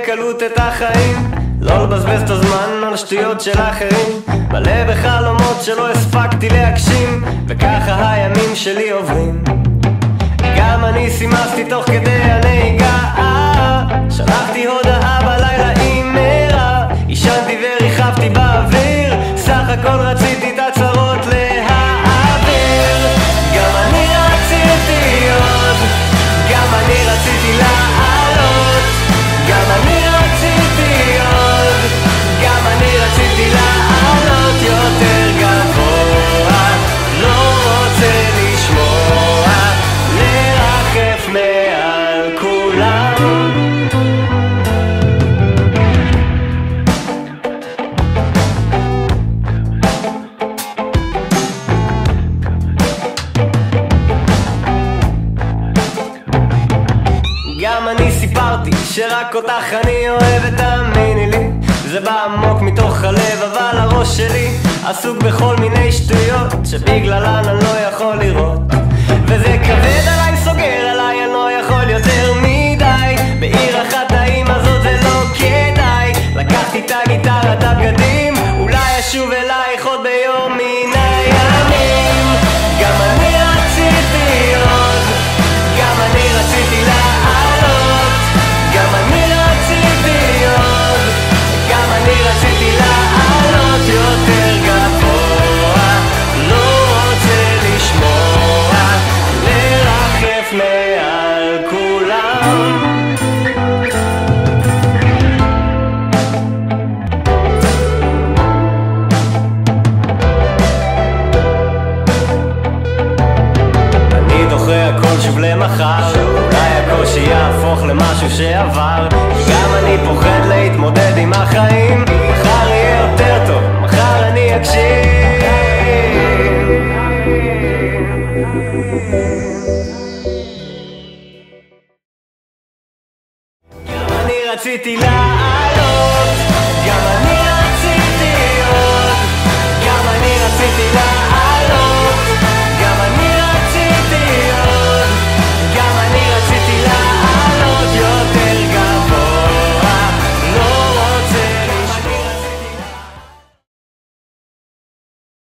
בקלות את החיים, לא לבזבז את הזמן על שטויות של אחרים, מלא בחלומות שלא הספקתי להגשים, וככה הימים שלי עוברים. גם אני סימסתי תוך כדי הנהיגה, שלחתי הודעה בלילה עם מהרה, ישנתי וריחבתי באוויר, סך הכל רציתי את הצרות להעביר. גם אני רציתי עוד, גם אני רציתי לעלות, גם אני רציתי עוד, גם אני רציתי לעלות יותר גבוה, לא רוצה לשמוע, לרחף מעל כולם. גם אני סיפרתי שרק אותך אני אוהב, תאמיני לי, זה בא עמוק מתוך הלב, אבל הראש שלי עסוק בכל מיני שטויות שבגללן אני לא יכול לראות, וזה כבד עליי, סוגר עליי, אני לא יכול יותר מדי. בעיר אחת האם הזאת זה לא כדאי, לקחתי את הגיטרה, את הבגדים, אולי אשוב אלייך עוד ביום מן הימים. גם אני רציתי עוד, גם אני רציתי לעלות, גם אני רציתי עוד, גם אני רציתי לעלות יותר גבוה, לא רוצה לשמוע, לרחף מעל כולם. אני דוחה הכל שוב למחר, אולי הקושי יהפוך למשהו שעבר, גם אני פוחד להתמודד עם החיים, מחר יהיה יותר טוב, מחר אני אקשיב. גם אני רציתי